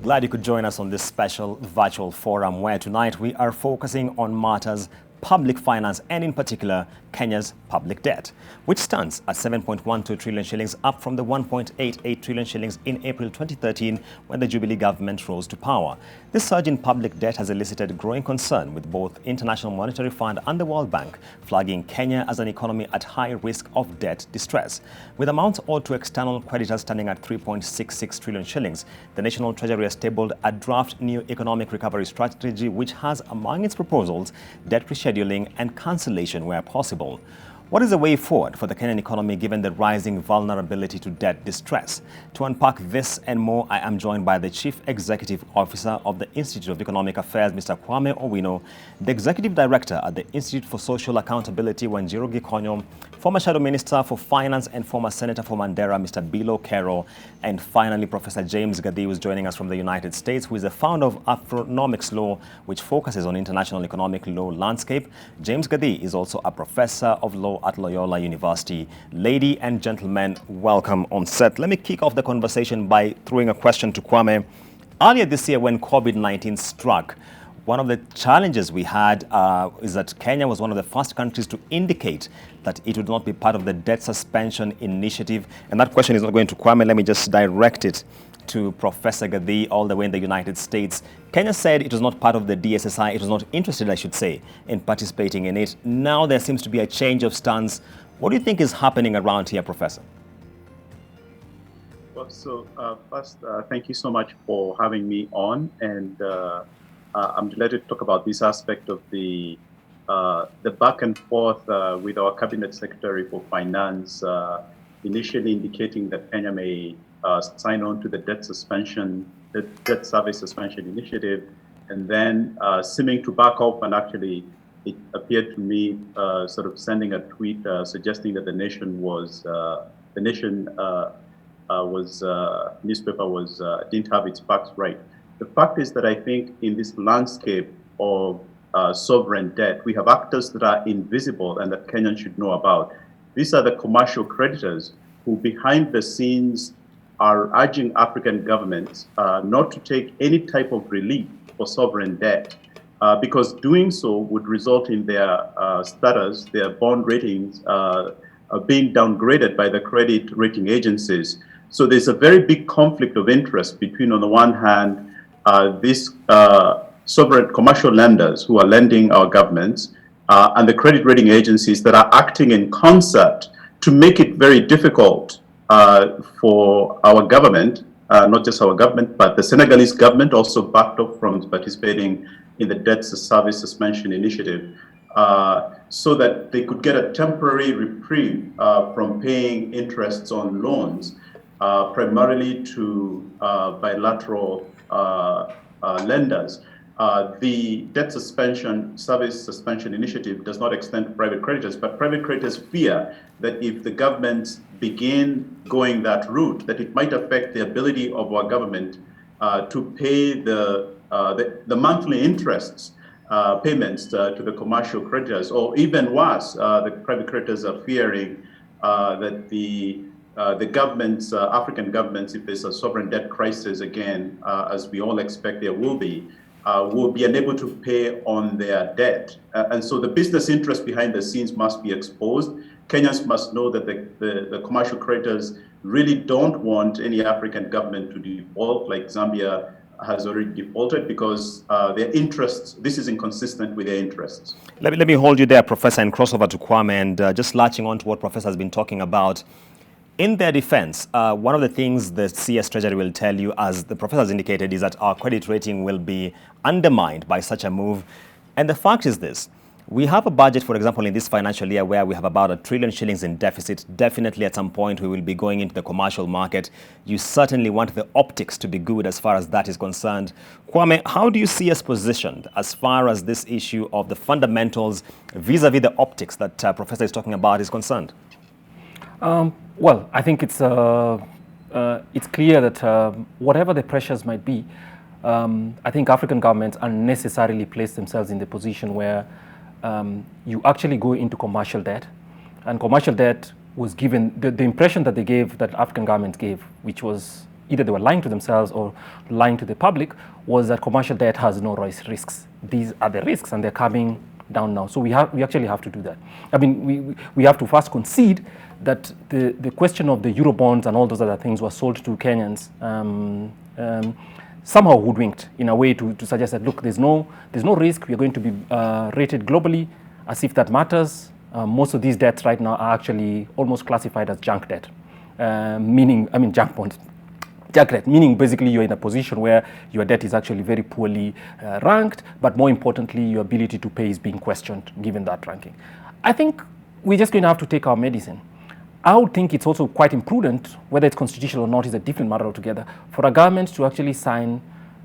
Glad you could join us on this special virtual forum where tonight we are focusing on matters public finance and in particular Kenya's public debt, which stands at 7.12 trillion shillings, up from the 1.88 trillion shillings in April 2013 when the Jubilee government rose to power. This surge in public debt has elicited growing concern, with both International Monetary Fund and the World Bank flagging Kenya as an economy at high risk of debt distress. With amounts owed to external creditors standing at 3.66 trillion shillings, the National Treasury has tabled a draft new economic recovery strategy which has among its proposals debt rescheduling and cancellation where possible. What is the way forward for the Kenyan economy given the rising vulnerability to debt distress? To unpack this and more, I am joined by the Chief Executive Officer of the Institute of Economic Affairs, Mr. Kwame Owino, the Executive Director at the Institute for Social Accountability, Wanjiru Gikonyo, former Shadow Minister for Finance and former Senator for Mandera, Mr. Bilo Kero, and finally Professor James Gathii, who is joining us from the United States, who is the founder of Afronomics Law, which focuses on international economic law landscape. James Gathii is also a professor of law at Loyola University. Ladies and gentlemen, welcome on set. Let me kick off the conversation by throwing a question to Kwame. Earlier this year, when COVID-19 struck, one of the challenges we had is that Kenya was one of the first countries to indicate that it would not be part of the debt suspension initiative. And that question is not going to Kwame. Let me just direct it to Professor Gathii, all the way in the United States. Kenya said it was not part of the DSSI. It was not interested, I should say, in participating in it. Now there seems to be a change of stance. What do you think is happening around here, Professor? Well, so first, thank you so much for having me on. And I'm delighted to talk about this aspect of the back and forth with our Cabinet Secretary for Finance, initially indicating that Kenya may sign on to the debt service suspension initiative, and then seeming to back off, and actually it appeared to me sort of sending a tweet suggesting that the nation newspaper didn't have its facts right. The fact is that I think in this landscape of sovereign debt, we have actors that are invisible and that Kenyans should know about. These are the commercial creditors who behind the scenes are urging African governments not to take any type of relief for sovereign debt, because doing so would result in their status, their bond ratings being downgraded by the credit rating agencies. So there's a very big conflict of interest between, on the one hand, these sovereign commercial lenders who are lending our governments and the credit rating agencies that are acting in concert to make it very difficult for our government, not just our government, but the Senegalese government also backed up from participating in the debt service suspension initiative, so that they could get a temporary reprieve from paying interests on loans, primarily to bilateral lenders. The debt service suspension initiative does not extend to private creditors, but private creditors fear that if the governments begin going that route, that it might affect the ability of our government to pay the monthly interests payments to the commercial creditors, or even worse, the private creditors are fearing that the governments, African governments, if there's a sovereign debt crisis again, as we all expect there will be unable to pay on their debt. And so the business interest behind the scenes must be exposed. Kenyans must know that the commercial creditors really don't want any African government to default, like Zambia has already defaulted, because their interests, this is inconsistent with their interests. Let me hold you there, Professor, and cross over to Kwame, and just latching on to what Professor has been talking about. In their defense, one of the things the CS Treasury will tell you, as the professor has indicated, is that our credit rating will be undermined by such a move. And the fact is this: we have a budget, for example, in this financial year where we have about 1 trillion shillings in deficit. Definitely at some point we will be going into the commercial market. You certainly want the optics to be good as far as that is concerned. Kwame, how do you see us positioned as far as this issue of the fundamentals vis-a-vis the optics that Professor is talking about is concerned? Well, I think it's clear that whatever the pressures might be, I think African governments unnecessarily place themselves in the position where you actually go into commercial debt, and commercial debt was given, the impression that they gave, that African governments gave, which was either they were lying to themselves or lying to the public, was that commercial debt has no risks. These are the risks, and they're coming down now. So we actually have to do that. I mean, we have to first concede that the question of the Eurobonds and all those other things were sold to Kenyans somehow hoodwinked in a way to suggest that, look, there's no risk. We're going to be rated globally as if that matters. Most of these debts right now are actually almost classified as junk debt, junk bonds. Junk debt, meaning basically you're in a position where your debt is actually very poorly ranked, but more importantly, your ability to pay is being questioned given that ranking. I think we're just going to have to take our medicine. I would think it's also quite imprudent, whether it's constitutional or not is a different matter altogether, for a government to actually sign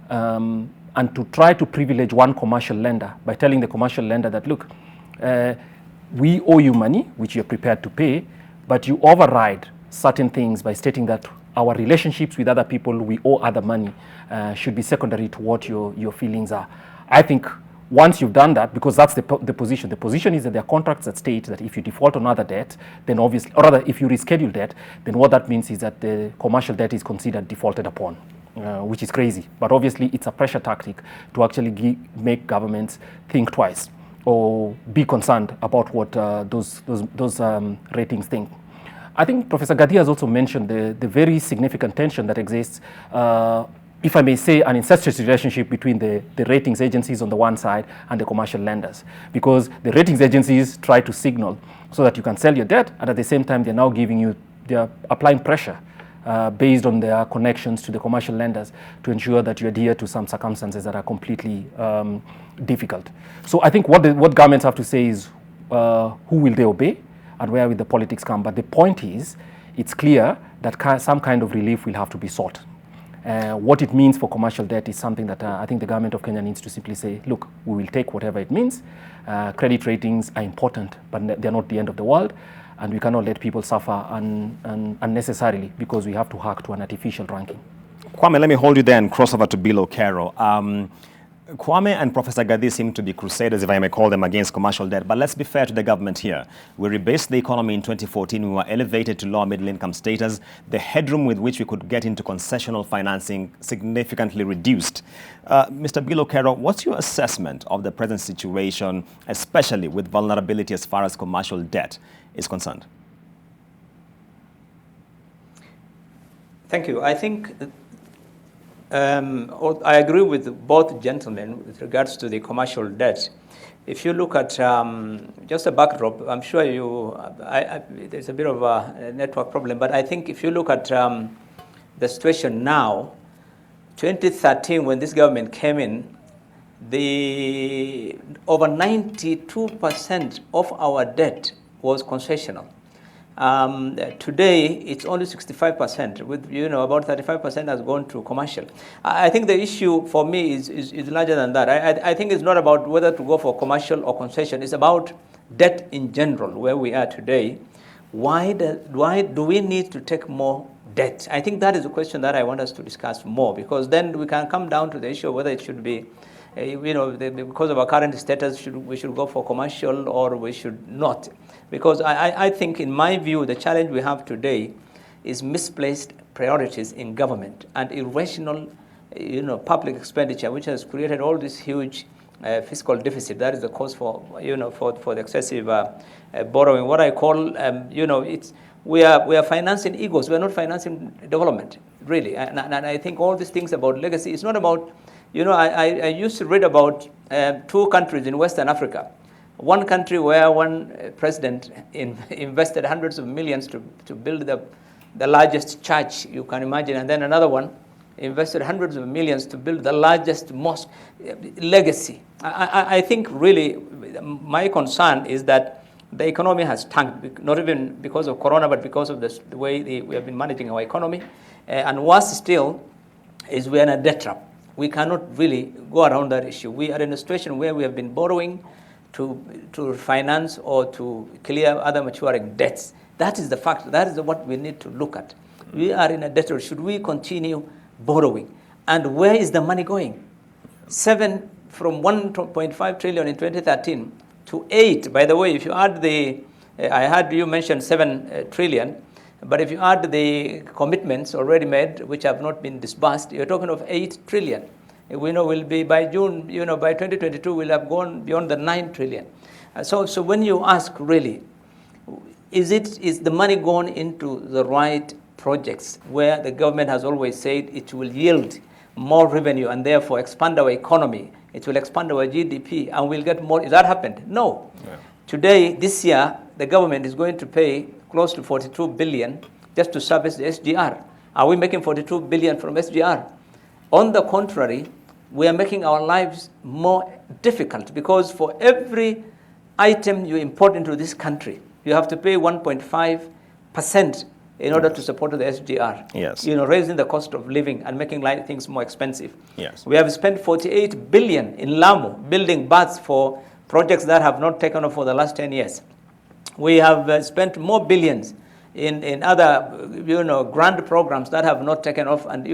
and to try to privilege one commercial lender by telling the commercial lender that, look, we owe you money, which you're prepared to pay, but you override certain things by stating that our relationships with other people, we owe other money, should be secondary to what your feelings are. I think once you've done that, because that's the position. The position is that there are contracts that state that if you default on other debt, then obviously, or rather if you reschedule debt, then what that means is that the commercial debt is considered defaulted upon, which is crazy. But obviously it's a pressure tactic to actually make governments think twice or be concerned about what those ratings think. I think Professor Gadi has also mentioned the very significant tension that exists, if I may say, an incestuous relationship between the ratings agencies on the one side and the commercial lenders. Because the ratings agencies try to signal so that you can sell your debt, and at the same time they're now they're applying pressure based on their connections to the commercial lenders to ensure that you adhere to some circumstances that are completely difficult. So I think what governments have to say is who will they obey and where will the politics come. But the point is, it's clear that some kind of relief will have to be sought. What it means for commercial debt is something that I think the government of Kenya needs to simply say, look, we will take whatever it means. Credit ratings are important, but they're not the end of the world. And we cannot let people suffer unnecessarily because we have to hack to an artificial ranking. Kwame, let me hold you there and cross over to Bill Okero. Kwame and Professor Gadi seem to be crusaders, if I may call them, against commercial debt. But let's be fair to the government here. We rebased the economy in 2014. We were elevated to lower middle income status. The headroom with which we could get into concessional financing significantly reduced. Mr. Bill Okero, what's your assessment of the present situation, especially with vulnerability as far as commercial debt is concerned? Thank you. I think I agree with both gentlemen with regards to the commercial debt. If you look at just a backdrop, I'm sure there's a bit of a network problem, but I think if you look at the situation now, 2013, when this government came in, over 92% of our debt was concessional. Today, it's only 65%, with about 35% has gone to commercial. I think the issue for me is larger than that. I think it's not about whether to go for commercial or concession. It's about debt in general, where we are today. Why do we need to take more debt? I think that is a question that I want us to discuss more, because then we can come down to the issue of whether it should be, because of our current status, we should go for commercial or we should not. Because I think, in my view, the challenge we have today is misplaced priorities in government and irrational, public expenditure, which has created all this huge fiscal deficit. That is the cause for the excessive borrowing. What I call, we are financing egos. We are not financing development, really. And I think all these things about legacy, it's not about, I used to read about 2 countries in Western Africa. One country where one president invested hundreds of millions to build the largest church you can imagine, and then another one invested hundreds of millions to build the largest mosque. Legacy. I think really my concern is that the economy has tanked, not even because of Corona, but because of the way we have been managing our economy. And worse still is we are in a debt trap. We cannot really go around that issue. We are in a situation where we have been borrowing to finance or to clear other maturing debts. That is the fact. That is what we need to look at. We are in a debt trap. Should we continue borrowing? And where is the money going? From 1.5 trillion in 2013 to 8. By the way, if you add I heard you mention 7 trillion. But if you add the commitments already made, which have not been disbursed, you're talking of 8 trillion. We know we'll be by June, by 2022, we'll have gone beyond the 9 trillion. So when you ask really, is the money gone into the right projects where the government has always said it will yield more revenue and therefore expand our economy, it will expand our GDP and we'll get more? Is that happened? No. Yeah. Today, this year, the government is going to pay close to 42 billion just to service the SGR. Are we making 42 billion from SGR? On the contrary, we are making our lives more difficult because for every item you import into this country, you have to pay 1.5% in order to support the SGR. Yes. Raising the cost of living and making things more expensive. Yes. We have spent 48 billion in Lamu building baths for projects that have not taken off for the last 10 years. We have spent more billions in other, grand programs that have not taken off, and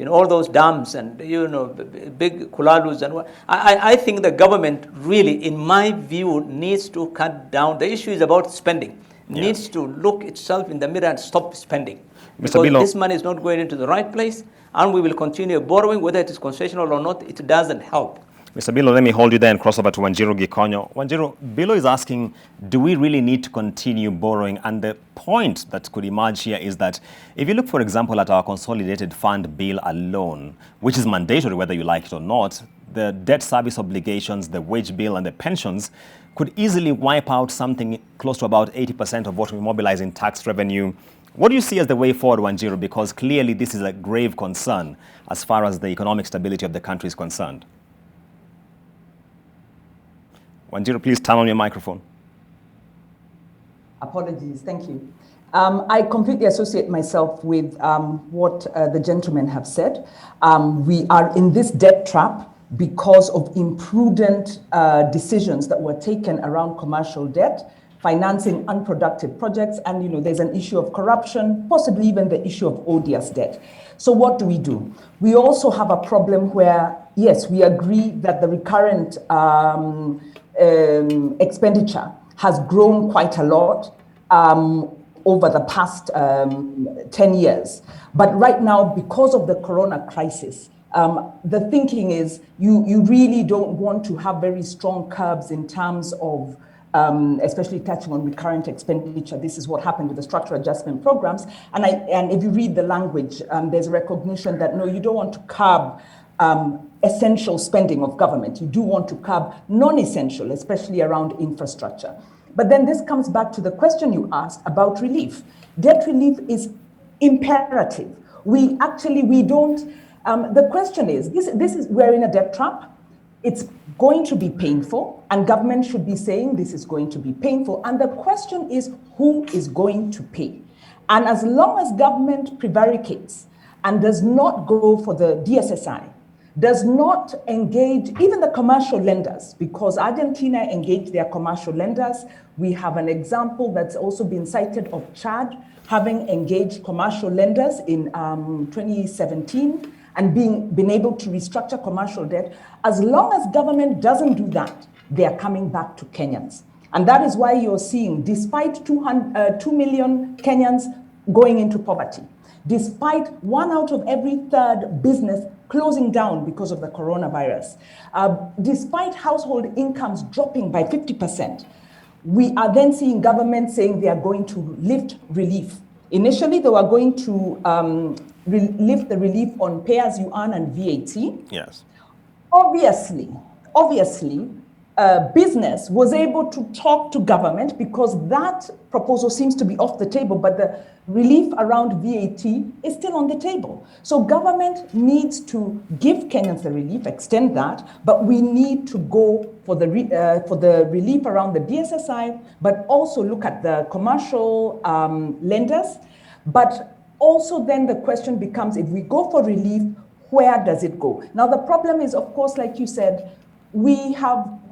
all those dams and big kulalus and what. I think the government really, in my view, needs to cut down. The issue is about spending. Yeah. Needs to look itself in the mirror and stop spending. Because this money is not going into the right place, and we will continue borrowing, whether it is concessional or not. It doesn't help. Mr. Bilo, let me hold you there and cross over to Wanjiru Gikonyo. Wanjiru, Bilo is asking, do we really need to continue borrowing? And the point that could emerge here is that if you look, for example, at our consolidated fund bill alone, which is mandatory whether you like it or not, the debt service obligations, the wage bill, and the pensions could easily wipe out something close to about 80% of what we mobilize in tax revenue. What do you see as the way forward, Wanjiru? Because clearly this is a grave concern as far as the economic stability of the country is concerned. Wanjiru, please turn on your microphone. Apologies, thank you. I completely associate myself with what the gentlemen have said. We are in this debt trap because of imprudent decisions that were taken around commercial debt, financing unproductive projects, and there's an issue of corruption, possibly even the issue of odious debt. So what do? We also have a problem where, yes, we agree that the recurrent expenditure has grown quite a lot over the past 10 years. But right now, because of the corona crisis, the thinking is you really don't want to have very strong curbs in terms of especially touching on recurrent expenditure. This is what happened with the structural adjustment programs. And if you read the language, there's a recognition that no, you don't want to curb essential spending of government. You do want to curb non-essential, especially around infrastructure. But then this comes back to the question you asked about relief. Debt relief is imperative. We don't, the question is, we're in a debt trap. It's going to be painful, and government should be saying this is going to be painful. And the question is, who is going to pay? And as long as government prevaricates and does not go for the DSSI, does not engage even the commercial lenders, because Argentina engaged their commercial lenders. We have an example that's also been cited of Chad having engaged commercial lenders in 2017 and been able to restructure commercial debt. As long as government doesn't do that, they are coming back to Kenyans. And that is why you're seeing, despite 2 million Kenyans going into poverty, despite 1 out of every 3rd business closing down because of the coronavirus, despite household incomes dropping by 50%, we are then seeing government saying they are going to lift relief. Initially, they were going to lift the relief on pay-as-you-earn and VAT. Yes. Obviously, business was able to talk to government because that proposal seems to be off the table, but the relief around VAT is still on the table. So government needs to give Kenyans the relief, extend that, but we need to go for the relief around the DSSI, but also look at the commercial lenders. But also then the question becomes, if we go for relief, where does it go? Now the problem is, of course, like you said,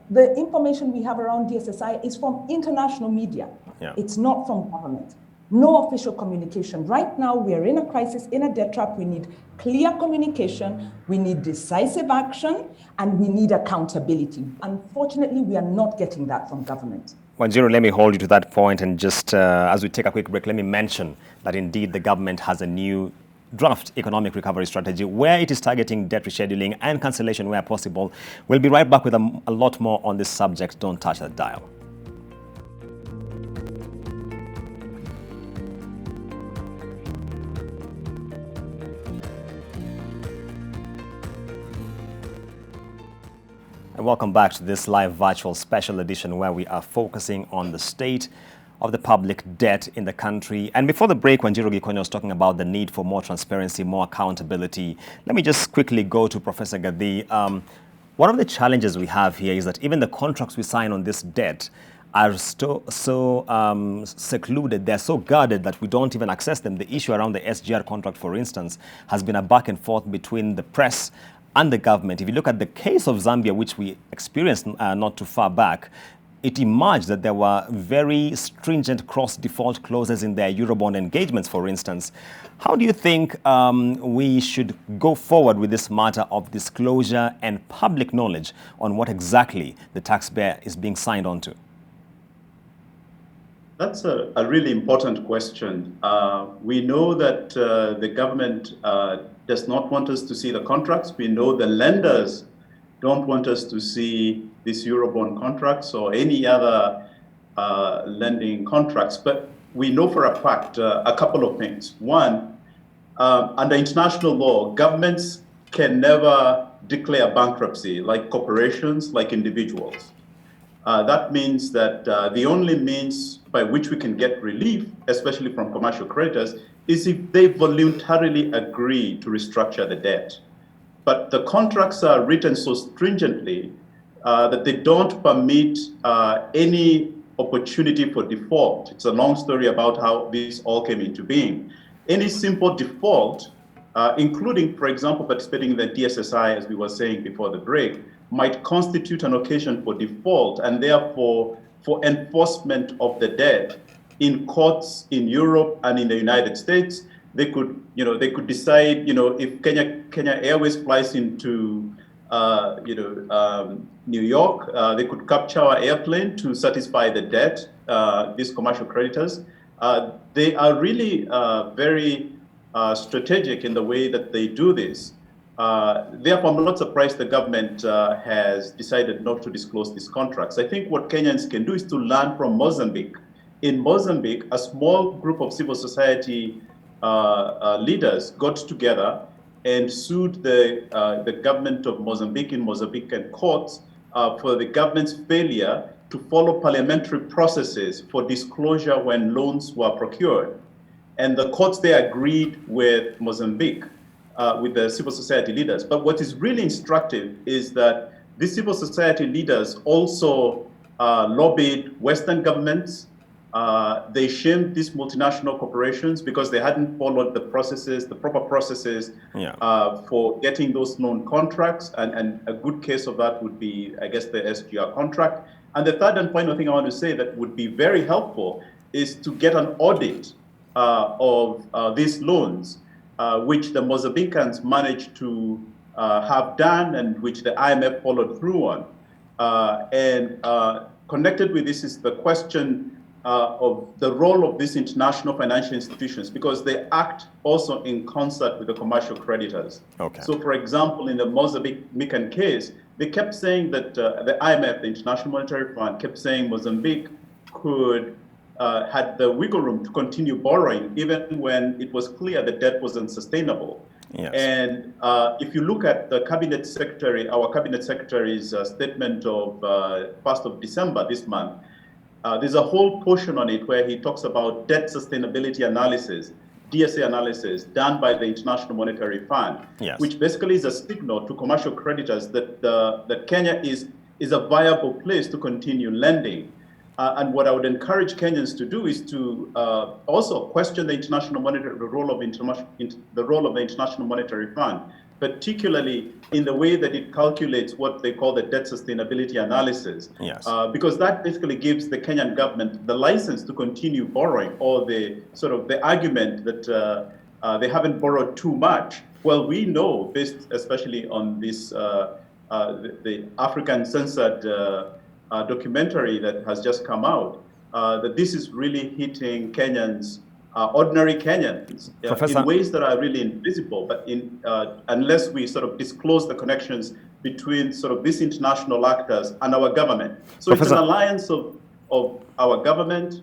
the information we have around DSSI is from international media. Yeah. It's not from government. No official communication. Right now, we are in a crisis, in a debt trap. We need clear communication, we need decisive action, and we need accountability. Unfortunately, we are not getting that from government. Wanjiru, let me hold you to that point, and just as we take a quick break, let me mention that indeed the government has a new draft economic recovery strategy where it is targeting debt rescheduling and cancellation where possible. We'll be right back with a lot more on this subject. Don't touch that dial. And welcome back to this live virtual special edition where we are focusing on the state of the public debt in the country. And before the break, when Wanjiru Gikonya was talking about the need for more transparency, more accountability, let me just quickly go to Professor Gathii. One of the challenges we have here is that even the contracts we sign on this debt are so secluded, they're so guarded that we don't even access them. The issue around the SGR contract, for instance, has been a back and forth between the press and the government. If you look at the case of Zambia, which we experienced not too far back, it emerged that there were very stringent cross-default clauses in their Eurobond engagements, for instance. How do you think we should go forward with this matter of disclosure and public knowledge on what exactly the taxpayer is being signed on to? That's a really important question. We know that the government does not want us to see the contracts. We know the lenders don't want us to see these Eurobond contracts or any other lending contracts. But we know for a fact a couple of things. One, under international law, governments can never declare bankruptcy like corporations, like individuals. That means that the only means by which we can get relief, especially from commercial creditors, is if they voluntarily agree to restructure the debt. But the contracts are written so stringently that they don't permit any opportunity for default. It's a long story about how this all came into being. Any simple default, including, for example, participating in the DSSI, as we were saying before the break, might constitute an occasion for default and therefore for enforcement of the debt in courts in Europe and in the United States. They could decide, if Kenya Airways flies into, New York, they could capture our airplane to satisfy the debt, these commercial creditors. They are really very strategic in the way that they do this. Therefore, I'm not surprised the government has decided not to disclose these contracts. I think what Kenyans can do is to learn from Mozambique. In Mozambique, a small group of civil society leaders got together and sued the government of Mozambique in Mozambican courts for the government's failure to follow parliamentary processes for disclosure when loans were procured. And the courts there agreed with Mozambique, with the civil society leaders. But what is really instructive is that these civil society leaders also lobbied Western governments. They shamed these multinational corporations because they hadn't followed the proper processes for getting those loan contracts. And a good case of that would be, I guess, the SGR contract. And the third and final thing I want to say that would be very helpful is to get an audit of these loans, which the Mozambicans managed to have done and which the IMF followed through on. And connected with this is the question of the role of these international financial institutions, because they act also in concert with the commercial creditors. Okay. So, for example, in the Mozambican case, they kept saying that the IMF, the International Monetary Fund, kept saying Mozambique had the wiggle room to continue borrowing even when it was clear the debt was unsustainable. Yes. And if you look at the cabinet secretary, our cabinet secretary's statement of 1st of December this month, there's a whole portion on it where he talks about debt sustainability analysis, DSA analysis done by the International Monetary Fund, yes, which basically is a signal to commercial creditors that that Kenya is a viable place to continue lending. And what I would encourage Kenyans to do is to also question the role of the International Monetary Fund, particularly in the way that it calculates what they call the debt sustainability analysis. Yes. Because that basically gives the Kenyan government the license to continue borrowing, or the sort of the argument that they haven't borrowed too much. Well, we know, based especially on this the African censored documentary that has just come out, that this is really hitting Kenyans, ordinary Kenyans, in ways that are really invisible. But unless we sort of disclose the connections between sort of these international actors and our government. So it's an alliance of our government,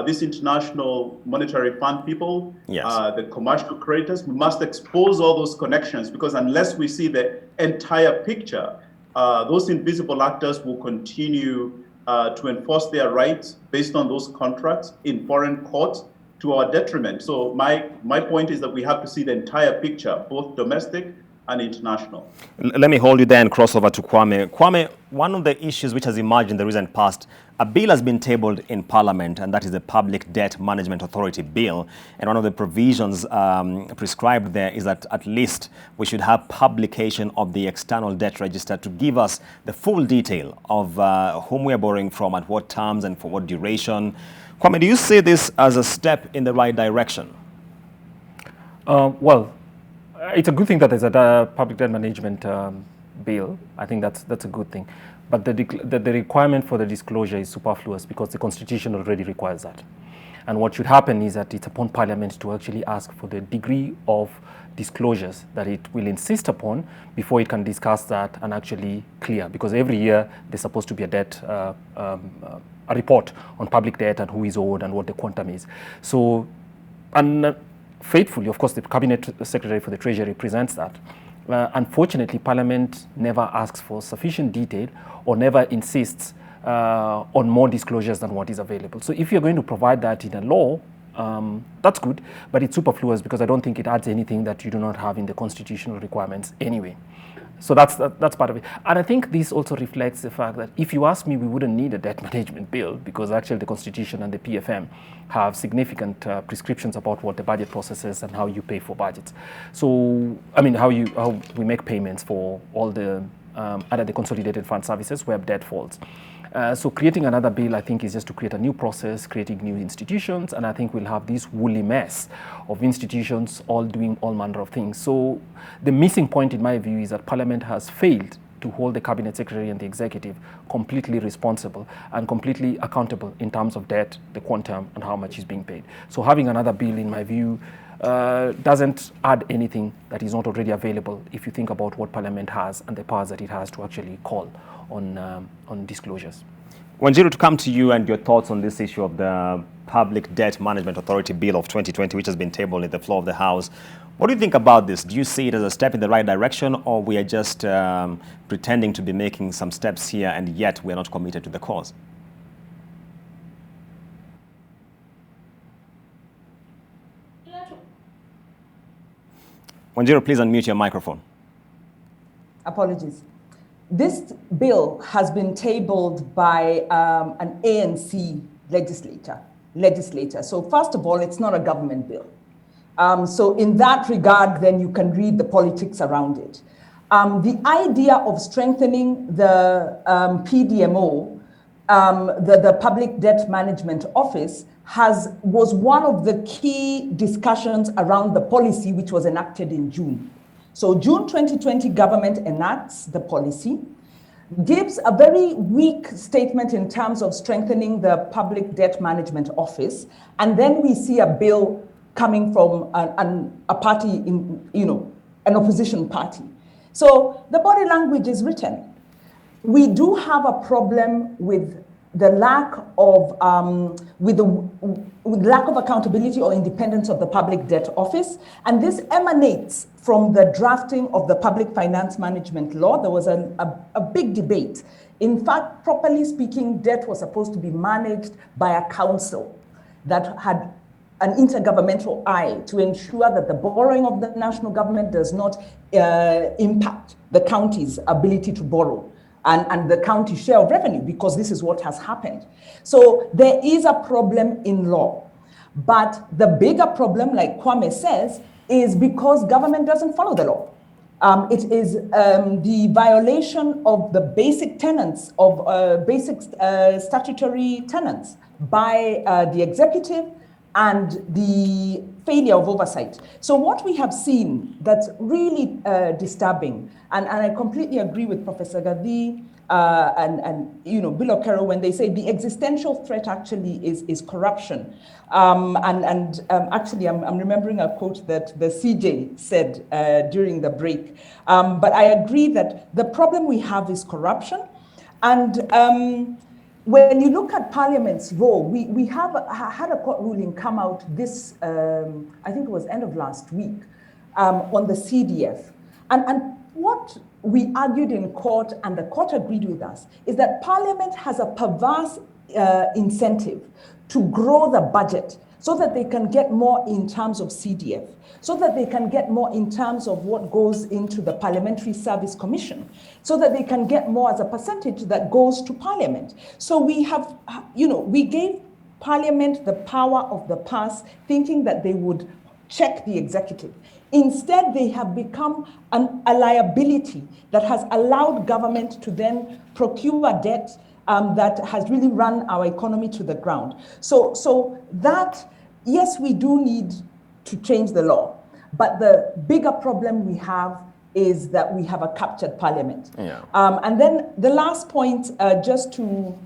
this international monetary fund people, the commercial creators. We must expose all those connections, because unless we see the entire picture, those invisible actors will continue to enforce their rights based on those contracts in foreign courts to our detriment. So my point is that we have to see the entire picture, both domestic and international. Let me hold you there and cross over to Kwame. Kwame, one of the issues which has emerged in the recent past, a bill has been tabled in Parliament, and that is the Public Debt Management Authority Bill. And one of the provisions prescribed there is that at least we should have publication of the external debt register to give us the full detail of whom we are borrowing from, at what terms and for what duration. Kwame, do you see this as a step in the right direction? Well, it's a good thing that there's a public debt management bill. I think that's a good thing. But the requirement for the disclosure is superfluous, because the Constitution already requires that. And what should happen is that it's upon Parliament to actually ask for the degree of disclosures that it will insist upon before it can discuss that and actually clear. Because every year there's supposed to be a report on public debt and who is owed and what the quantum is. So, and faithfully, of course, the Cabinet Secretary for the Treasury presents that. Unfortunately, Parliament never asks for sufficient detail or never insists on more disclosures than what is available. So if you're going to provide that in a law, that's good, but it's superfluous, because I don't think it adds anything that you do not have in the constitutional requirements anyway. So that's part of it. And I think this also reflects the fact that if you ask me, we wouldn't need a debt management bill, because actually the Constitution and the PFM have significant prescriptions about what the budget process is and how you pay for budgets. So, I mean, how we make payments for all the other the consolidated fund services where debt falls. So creating another bill, I think, is just to create a new process, creating new institutions, and I think we'll have this woolly mess of institutions all doing all manner of things. So the missing point, in my view, is that Parliament has failed to hold the Cabinet Secretary and the Executive completely responsible and completely accountable in terms of debt, the quantum, and how much is being paid. So having another bill, in my view, doesn't add anything that is not already available if you think about what Parliament has and the powers that it has to actually call on disclosures. Wanjiru, to come to you and your thoughts on this issue of the Public Debt Management Authority Bill of 2020, which has been tabled at the floor of the House. What do you think about this? Do you see it as a step in the right direction, or we are just pretending to be making some steps here and yet we are not committed to the cause? Wanjiru, please unmute your microphone. Apologies. This bill has been tabled by an ANC legislator. So first of all, it's not a government bill. So in that regard, then you can read the politics around it. The idea of strengthening the PDMO, the Public Debt Management Office, was one of the key discussions around the policy which was enacted in June. So June 2020, government enacts the policy, gives a very weak statement in terms of strengthening the Public Debt Management Office, and then we see a bill coming from a party an opposition party. So the body language is written. We do have a problem with the lack of with lack of accountability or independence of the Public Debt Office, and this emanates from the drafting of the Public Finance Management Law. There was a big debate. In fact, properly speaking, debt was supposed to be managed by a council that had an intergovernmental eye to ensure that the borrowing of the national government does not impact the county's ability to borrow and the county share of revenue, because this is what has happened. So there is a problem in law. But the bigger problem, like Kwame says, is because government doesn't follow the law. It is the violation of the basic tenets of basic statutory tenets by the executive and the failure of oversight. So what we have seen that's really disturbing, and I completely agree with Professor Gadi and Bill Okero when they say the existential threat actually is corruption. Actually, I'm remembering a quote that the CJ said during the break. But I agree that the problem we have is corruption. And when you look at Parliament's role, we have had a court ruling come out this, I think it was end of last week, on the CDF. And what we argued in court, and the court agreed with us, is that Parliament has a perverse incentive to grow the budget so that they can get more in terms of CDF, so that they can get more in terms of what goes into the Parliamentary Service Commission, so that they can get more as a percentage that goes to Parliament. So we have, we gave Parliament the power of the purse, thinking that they would check the executive. Instead, they have become a liability that has allowed government to then procure debt that has really run our economy to the ground. So that, yes, we do need to change the law, but the bigger problem we have is that we have a captured Parliament. Yeah. And then the last point, just to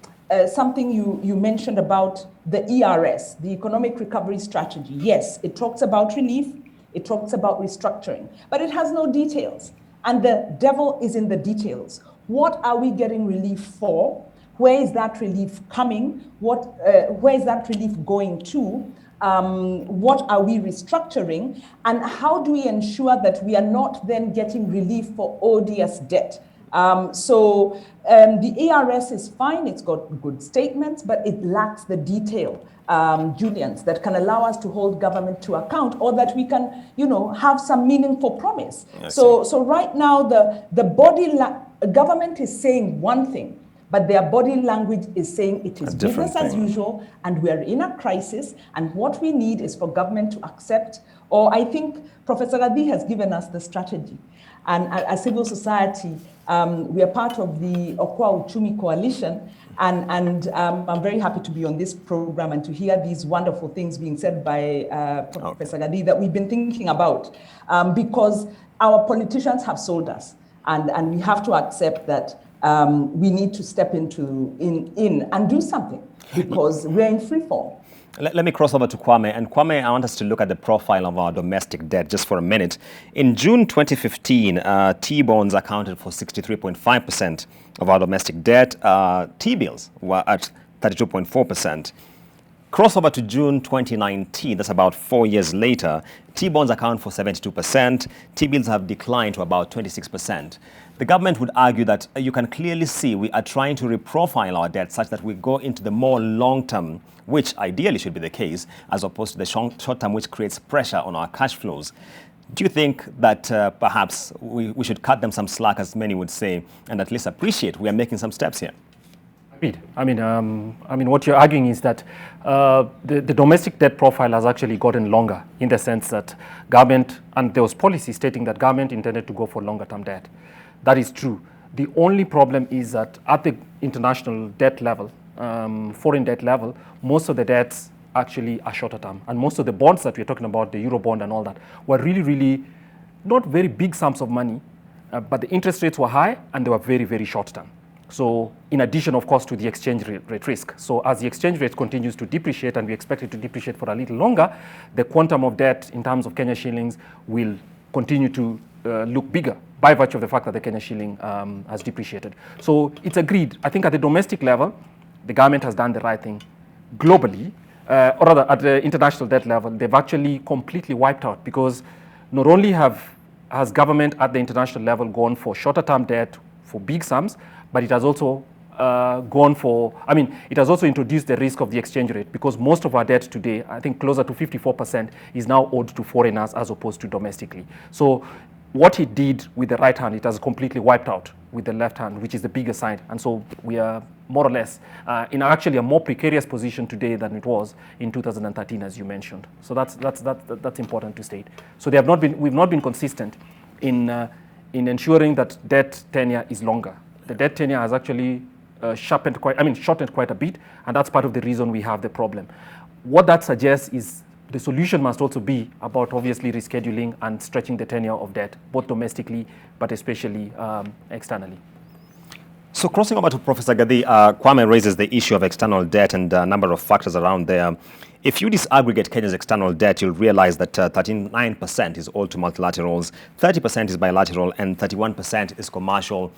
something you mentioned about the ERS, the Economic Recovery Strategy. Yes, it talks about relief, it talks about restructuring, but it has no details. And the devil is in the details. What are we getting relief for? Where is that relief coming? Where is that relief going to? What are we restructuring? And how do we ensure that we are not then getting relief for odious debt? So the ARS is fine, it's got good statements, but it lacks the detail, Julians, that can allow us to hold government to account, or that we can, have some meaningful promise. So right now, the government is saying one thing, but their body language is saying it is business as usual, and we are in a crisis, and what we need is for government to accept, or I think Professor Gadi has given us the strategy. And as civil society, we are part of the Okwa Uchumi Coalition, and I'm very happy to be on this program and to hear these wonderful things being said by Professor Gadi that we've been thinking about, because our politicians have sold us, and we have to accept that we need to step in and do something, because we're in free fall. Let me cross over to Kwame. And Kwame, I want us to look at the profile of our domestic debt just for a minute. In June 2015, T-bonds accounted for 63.5% of our domestic debt. T-bills were at 32.4%. Crossover to June 2019, that's about 4 years later, T-bonds account for 72%. T-bills have declined to about 26%. The government would argue that you can clearly see we are trying to reprofile our debt such that we go into the more long-term, which ideally should be the case, as opposed to the short-term, which creates pressure on our cash flows. Do you think that perhaps we should cut them some slack, as many would say, and at least appreciate we are making some steps here? Agreed. I mean, what you're arguing is that the domestic debt profile has actually gotten longer, in the sense that government, and there was policy stating that government intended to go for longer-term debt. That is true. The only problem is that at the international debt level, foreign debt level, most of the debts actually are shorter term. And most of the bonds that we're talking about, the Eurobond and all that, were really, really not very big sums of money, but the interest rates were high and they were very, very short term. So in addition, of course, to the exchange rate risk. So as the exchange rate continues to depreciate, and we expect it to depreciate for a little longer, the quantum of debt in terms of Kenya shillings will continue to look bigger by virtue of the fact that the Kenya shilling has depreciated. So it's agreed. I think at the domestic level, the government has done the right thing. Globally, or rather at the international debt level, they've actually completely wiped out, because not only has government at the international level gone for shorter term debt for big sums, but it has also it has also introduced the risk of the exchange rate, because most of our debt today, I think closer to 54%, is now owed to foreigners as opposed to domestically. So what it did with the right hand, it has completely wiped out with the left hand, which is the bigger side. And so we are more or less in actually a more precarious position today than it was in 2013, as you mentioned. So that's important to state. So we've not been consistent in ensuring that debt tenure is longer. The debt tenure has actually shortened quite a bit, and that's part of the reason we have the problem. What that suggests is the solution must also be about obviously rescheduling and stretching the tenure of debt, both domestically but especially externally. So crossing over to Professor Gadi, Kwame raises the issue of external debt and a number of factors around there. If you disaggregate Kenya's external debt, you'll realize that 39% is owed to multilaterals, 30% is bilateral, and 31% is commercial.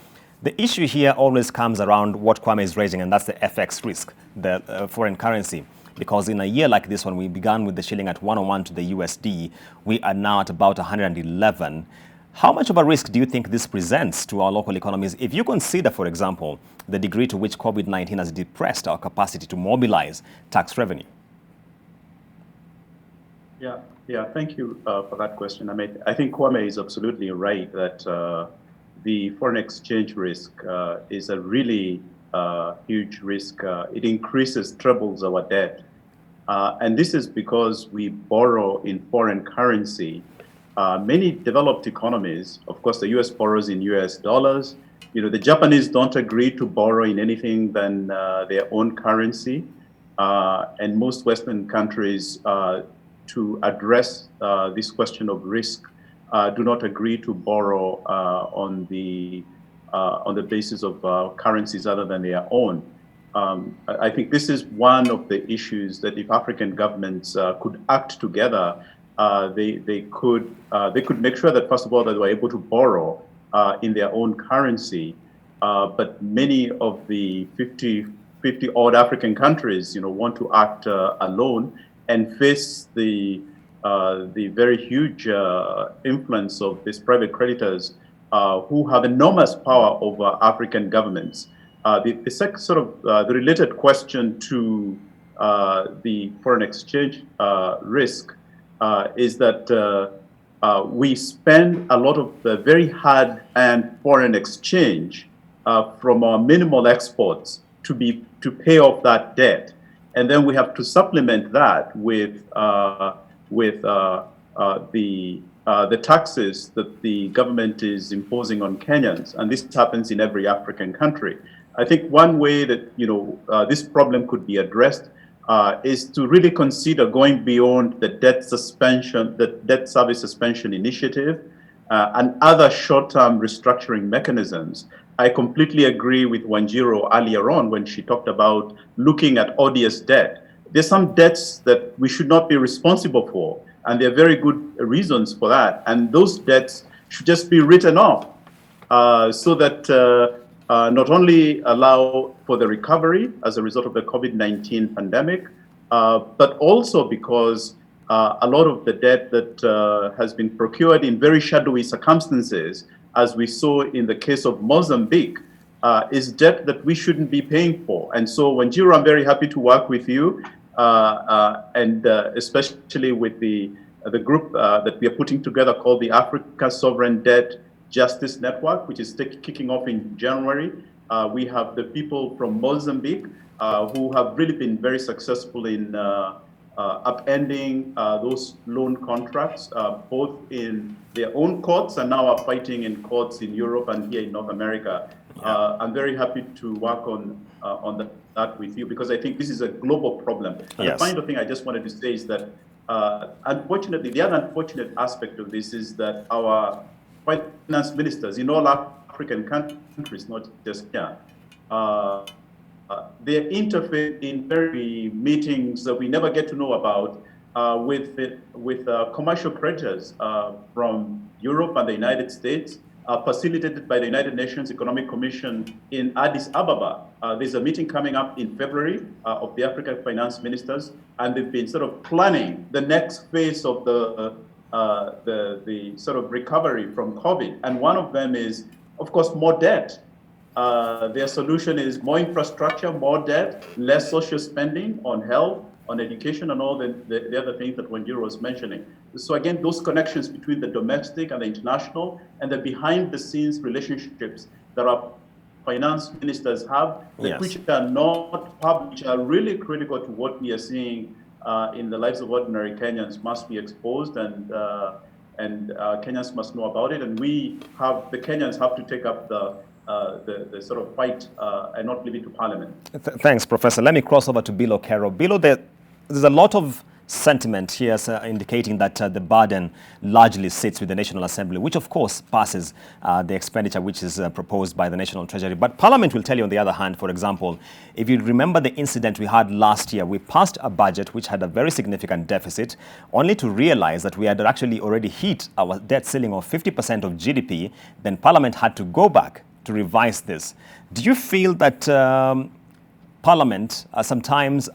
The issue here always comes around what Kwame is raising, and that's the FX risk, the foreign currency. Because in a year like this, when we began with the shilling at 101 to the USD, we are now at about 111. How much of a risk do you think this presents to our local economies if you consider, for example, the degree to which COVID-19 has depressed our capacity to mobilize tax revenue? Yeah, thank you for that question. I think Kwame is absolutely right that the foreign exchange risk is a really huge risk. It increases, trebles our debt. And this is because we borrow in foreign currency. Many developed economies, of course, the US borrows in US dollars. The Japanese don't agree to borrow in anything than their own currency. And most Western countries, to address this question of risk, do not agree to borrow on the basis of currencies other than their own. I think this is one of the issues that if African governments could act together, they could make sure that, first of all, that they were able to borrow in their own currency. But many of the 50 odd African countries, want to act alone and face the very huge influence of these private creditors who have enormous power over African governments. The related question to the foreign exchange risk is that we spend a lot of the very hard-earned foreign exchange from our minimal exports to pay off that debt, and then we have to supplement that with the taxes that the government is imposing on Kenyans, and this happens in every African country. I think one way that this problem could be addressed is to really consider going beyond the debt service suspension initiative and other short-term restructuring mechanisms. I completely agree with Wanjiru earlier on when she talked about looking at odious debt. There's some debts that we should not be responsible for, and there are very good reasons for that. And those debts should just be written off so that not only allow for the recovery as a result of the COVID-19 pandemic, but also because a lot of the debt that has been procured in very shadowy circumstances, as we saw in the case of Mozambique, is debt that we shouldn't be paying for. And so, Wanjiru, I'm very happy to work with you, and especially with the group that we are putting together called the Africa Sovereign Debt Justice Network, which is kicking off in January. We have the people from Mozambique who have really been very successful in upending those loan contracts, both in their own courts and now are fighting in courts in Europe and here in North America. I'm very happy to work on that with you, because I think this is a global problem. And yes. The final thing I just wanted to say is that, unfortunately, the other unfortunate aspect of this is that our finance ministers in all African countries, not just here, they interfere in very meetings that we never get to know about with commercial creditors from Europe and the United States, facilitated by the United Nations Economic Commission in Addis Ababa. There's a meeting coming up in February of the African finance ministers, and they've been sort of planning the next phase of the sort of recovery from COVID. And one of them is, of course, more debt. Their solution is more infrastructure, more debt, less social spending on health, on education, and all the other things that Wanjiru was mentioning. So again, those connections between the domestic and the international and the behind-the-scenes relationships that our finance ministers have, yes. which are not public, which are really critical to what we are seeing in the lives of ordinary Kenyans, must be exposed, and Kenyans must know about it. And the Kenyans have to take up the sort of fight and not leave it to Parliament. Thanks, Professor. Let me cross over to Bill Okero. Bill, there's a lot of sentiment here indicating that the burden largely sits with the National Assembly, which of course passes the expenditure which is proposed by the National Treasury. But Parliament will tell you on the other hand, for example, if you remember the incident we had last year, we passed a budget which had a very significant deficit, only to realize that we had actually already hit our debt ceiling of 50% of GDP. Then Parliament had to go back to revise this. Do you feel that Parliament sometimes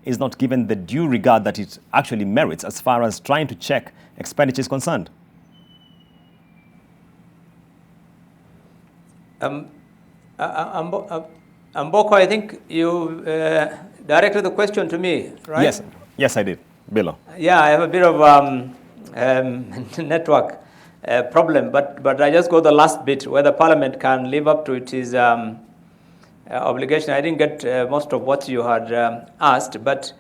is not given the due regard that it actually merits as far as trying to check expenditure is concerned? Mboko, I think you directed the question to me, right? Yes, I did. Bilo. Yeah, I have a bit of network problem, but I just got the last bit, whether Parliament can live up to its obligation. I didn't get most of what you had asked, but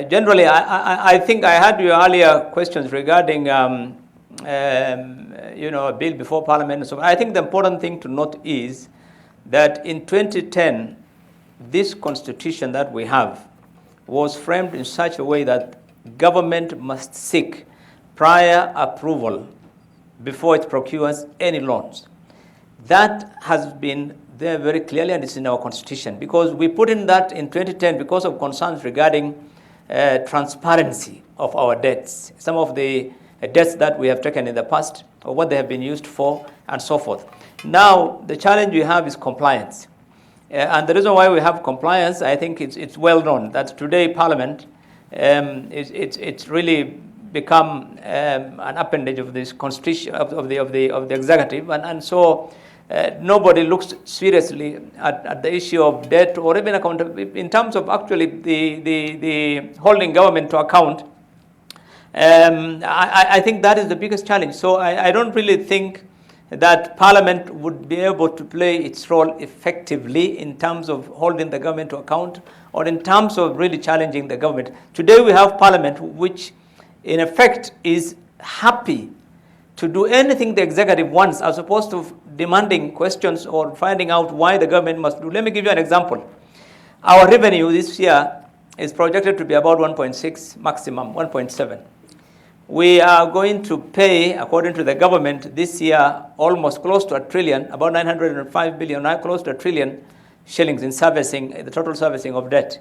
generally, I think I had your earlier questions regarding, a bill before Parliament and so on. I think the important thing to note is that in 2010, this constitution that we have was framed in such a way that government must seek prior approval before it procures any loans. That has been there very clearly, and it's in our constitution, because we put in that in 2010 because of concerns regarding transparency of our debts, some of the debts that we have taken in the past, or what they have been used for, and so forth. Now, the challenge we have is compliance. And the reason why we have compliance, I think it's well known that today Parliament, it's really become an appendage of this constitution, of the executive, and so nobody looks seriously at the issue of debt or even accountability in terms of actually the holding government to account. I think that is the biggest challenge. So I don't really think that Parliament would be able to play its role effectively in terms of holding the government to account or in terms of really challenging the government. Today we have Parliament which in effect is happy to do anything the executive wants as opposed to demanding questions or finding out why the government must do. Let me give you an example. Our revenue this year is projected to be about 1.6, maximum 1.7. We are going to pay, according to the government, this year almost close to $1 trillion, about 905 billion, close to $1 trillion shillings in servicing, the total servicing of debt.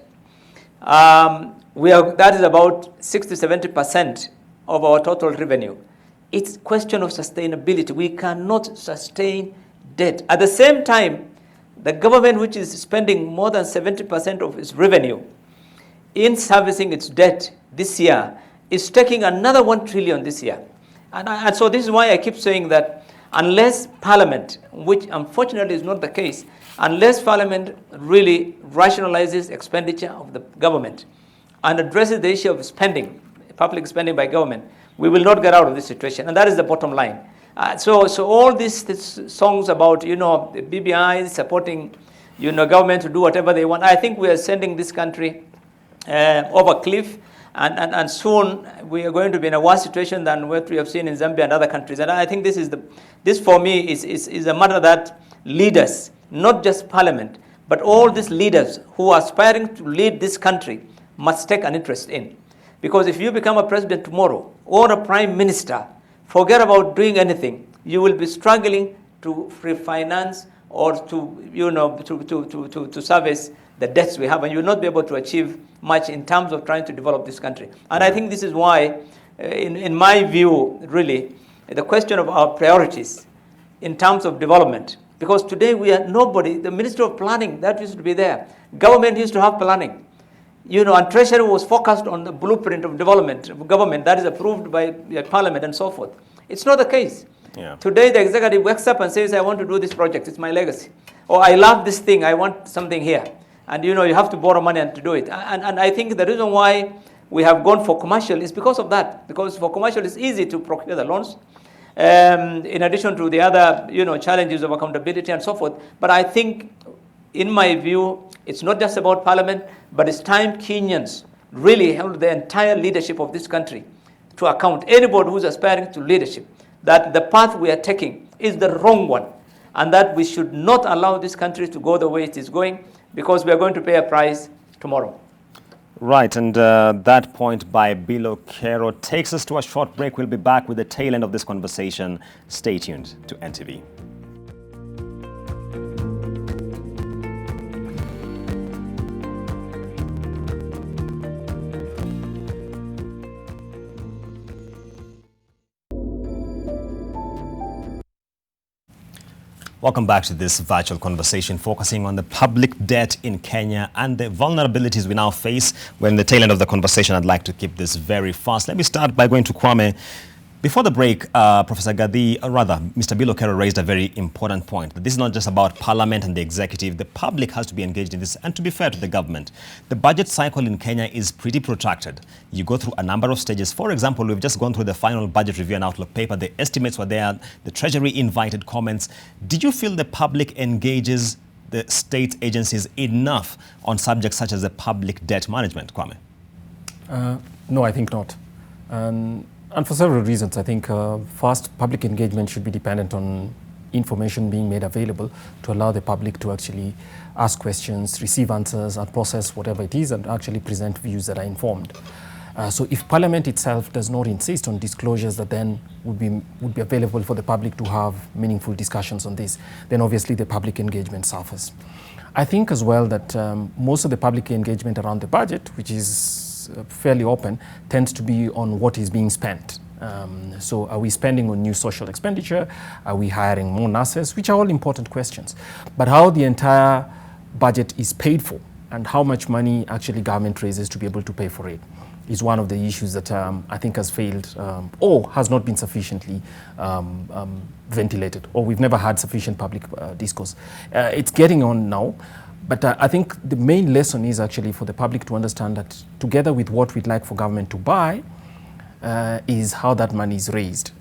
That is about 60-70% of our total revenue. It's a question of sustainability. We cannot sustain debt. At the same time, the government, which is spending more than 70% of its revenue in servicing its debt this year, is taking another 1 trillion this year. And so this is why I keep saying that unless Parliament, which unfortunately is not the case, unless Parliament really rationalizes expenditure of the government and addresses the issue of spending, public spending by government, we will not get out of this situation. And that is the bottom line. So all these songs about, the BBI supporting, government to do whatever they want, I think we are sending this country over a cliff. And soon we are going to be in a worse situation than what we have seen in Zambia and other countries. And I think this for me is a matter that leaders, not just Parliament, but all these leaders who are aspiring to lead this country must take an interest in. Because if you become a president tomorrow or a prime minister, forget about doing anything. You will be struggling to refinance or to service the debts we have, and you will not be able to achieve much in terms of trying to develop this country. And I think this is why, in my view, really, the question of our priorities in terms of development, because today we are nobody, the Minister of Planning, that used to be there. Government used to have planning. And Treasury was focused on the blueprint of development of government that is approved by Parliament and so forth. It's not the case. Yeah. Today, the executive wakes up and says, I want to do this project. It's my legacy. Or I love this thing. I want something here. And, you have to borrow money and to do it. And I think the reason why we have gone for commercial is because of that. Because for commercial, it's easy to procure the loans. In addition to the other, challenges of accountability and so forth. But I think, in my view, it's not just about Parliament, but it's time Kenyans really held the entire leadership of this country to account. Anybody who's aspiring to leadership, that the path we are taking is the wrong one, and that we should not allow this country to go the way it is going, because we are going to pay a price tomorrow. Right, and that point by Bill Okero takes us to a short break. We'll be back with the tail end of this conversation. Stay tuned to NTV. Welcome back to this virtual conversation focusing on the public debt in Kenya and the vulnerabilities we now face. We're in the tail end of the conversation. I'd like to keep this very fast. Let me start by going to Kwame. Before the break, Professor Gadi, or rather, Mr. Bill Okero raised a very important point. That this is not just about Parliament and the executive. The public has to be engaged in this. And to be fair to the government, the budget cycle in Kenya is pretty protracted. You go through a number of stages. For example, we've just gone through the final budget review and outlook paper. The estimates were there. The Treasury invited comments. Did you feel the public engages the state agencies enough on subjects such as the public debt management, Kwame? No, I think not. And for several reasons. I think first, public engagement should be dependent on information being made available to allow the public to actually ask questions, receive answers, and process whatever it is, and actually present views that are informed. So if Parliament itself does not insist on disclosures that then would be available for the public to have meaningful discussions on this, then obviously the public engagement suffers. I think as well that most of the public engagement around the budget, which is fairly open, tends to be on what is being spent. So are we spending on new social expenditure? Are we hiring more nurses? Which are all important questions. But how the entire budget is paid for and how much money actually government raises to be able to pay for it is one of the issues that I think has failed or has not been sufficiently ventilated, or we've never had sufficient public discourse. It's getting on now. But I think the main lesson is actually for the public to understand that together with what we'd like for government to buy is how that money is raised.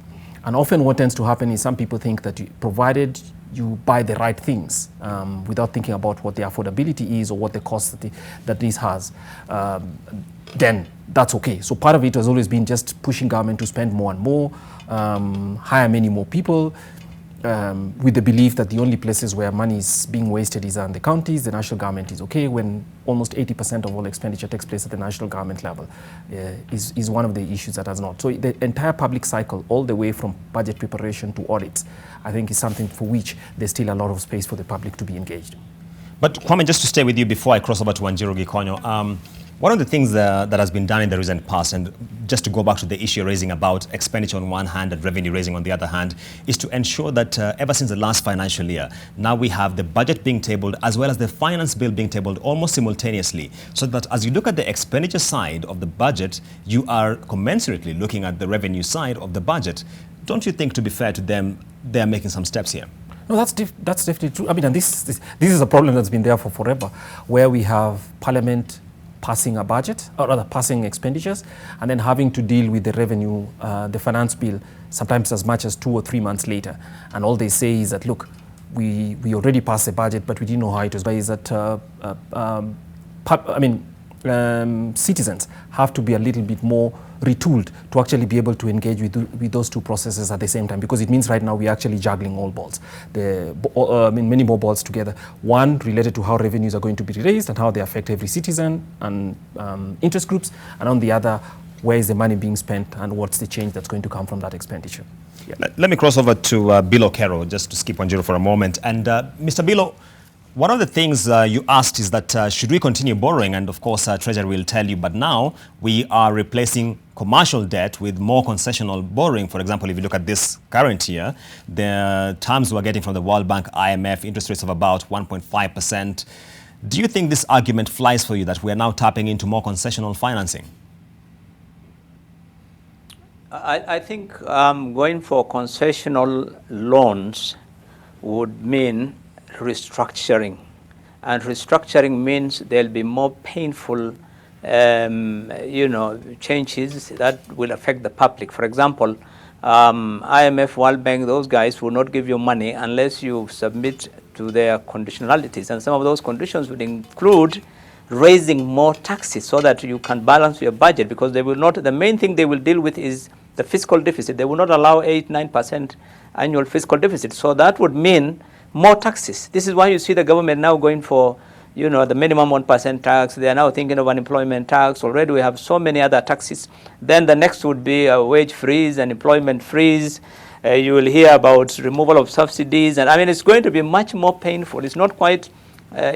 And often what tends to happen is some people think that provided you buy the right things without thinking about what the affordability is or what the cost that this has, then that's okay. So part of it has always been just pushing government to spend more and more, hire many more people, with the belief that the only places where money is being wasted is on the counties. The national government is okay, when almost 80% of all expenditure takes place at the national government level, is one of the issues that has not. So the entire public cycle, all the way from budget preparation to audits, I think is something for which there's still a lot of space for the public to be engaged. But Kwame, just to stay with you before I cross over to Wanjiru Gikonyo, one of the things that has been done in the recent past, and just to go back to the issue raising about expenditure on one hand and revenue raising on the other hand, is to ensure that ever since the last financial year, now we have the budget being tabled as well as the finance bill being tabled almost simultaneously, so that as you look at the expenditure side of the budget, you are commensurately looking at the revenue side of the budget. Don't you think, to be fair to them, they're making some steps here? No, that's definitely true. I mean, and this is a problem that's been there for forever, where we have Parliament passing a budget, or rather passing expenditures, and then having to deal with the revenue, the finance bill, sometimes as much as 2 or 3 months later. And all they say is that, look, we already passed the budget, but we didn't know how it was. But is that, citizens have to be a little bit more retooled to actually be able to engage with those two processes at the same time, because it means right now we're actually juggling all balls, many more balls together. One related to how revenues are going to be raised and how they affect every citizen and interest groups, and on the other, where is the money being spent and what's the change that's going to come from that expenditure. Yeah. Let me cross over to Bill Okero, just to skip Wanjiru for a moment. And Mr. Bill, one of the things you asked is that should we continue borrowing? And of course, Treasury will tell you, but now we are replacing commercial debt with more concessional borrowing. For example, if you look at this current year, the terms we're getting from the World Bank, IMF, interest rates of about 1.5%. Do you think this argument flies for you, that we are now tapping into more concessional financing? I think going for concessional loans would mean restructuring, and restructuring means there'll be more painful changes that will affect the public. For example, IMF, World Bank, those guys will not give you money unless you submit to their conditionalities, and some of those conditions would include raising more taxes so that you can balance your budget, because they will not, the main thing they will deal with is the fiscal deficit. They will not allow 8-9% annual fiscal deficit. So that would mean more taxes. This is why you see the government now going for, the minimum 1% tax. They are now thinking of unemployment tax. Already we have so many other taxes. Then the next would be a wage freeze and employment freeze. You will hear about removal of subsidies. And I mean, it's going to be much more painful. It's not quite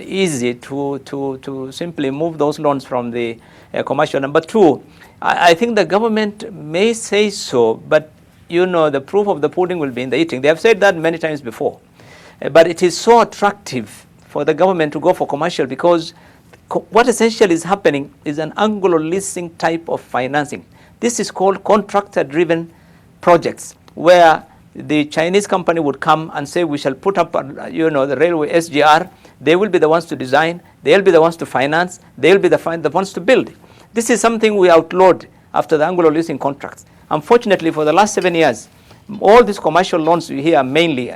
easy to simply move those loans from the commercial. Number two, I think the government may say so, but the proof of the pudding will be in the eating. They have said that many times before. But it is so attractive for the government to go for commercial because what essentially is happening is an Anglo leasing type of financing. This is called contractor-driven projects, where the Chinese company would come and say, we shall put up, the railway SGR. They will be the ones to design. They'll be the ones to finance. They'll be the ones to build. This is something we outlawed after the Anglo leasing contracts. Unfortunately, for the last 7 years, all these commercial loans you hear mainly,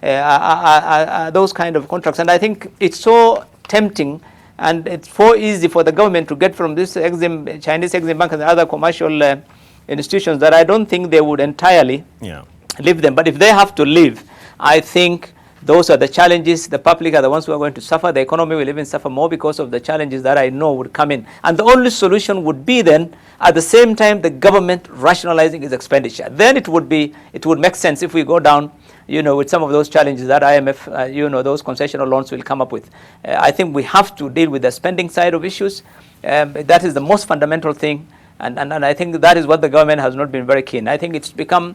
are those kind of contracts. And I think it's so tempting and it's so easy for the government to get from this Chinese Exim Bank and other commercial institutions that I don't think they would entirely leave them. But if they have to leave, I think those are the challenges. The public are the ones who are going to suffer. The economy will even suffer more because of the challenges that I know would come in. And the only solution would be then, at the same time, the government rationalizing its expenditure. Then it would make sense if we go down, with some of those challenges that IMF, those concessional loans will come up with. I think we have to deal with the spending side of issues. That is the most fundamental thing. And I think that is what the government has not been very keen. I think it's become,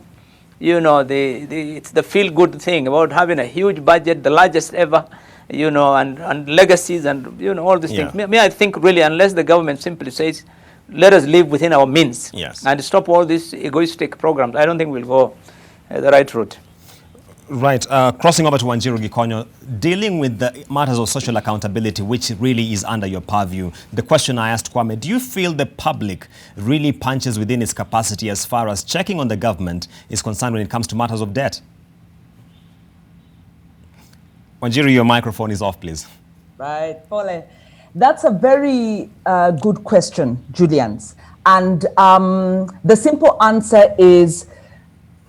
it's the feel-good thing about having a huge budget, the largest ever, and legacies and, all these things. I think really, unless the government simply says, let us live within our means and stop all these egoistic programs, I don't think we'll go the right route. Right. Crossing over to Wanjiru Gikonyo, dealing with the matters of social accountability, which really is under your purview. The question I asked Kwame, do you feel the public really punches within its capacity as far as checking on the government is concerned when it comes to matters of debt? Wanjiru, your microphone is off, please. Right, Paul. That's a very good question, Julians. And the simple answer is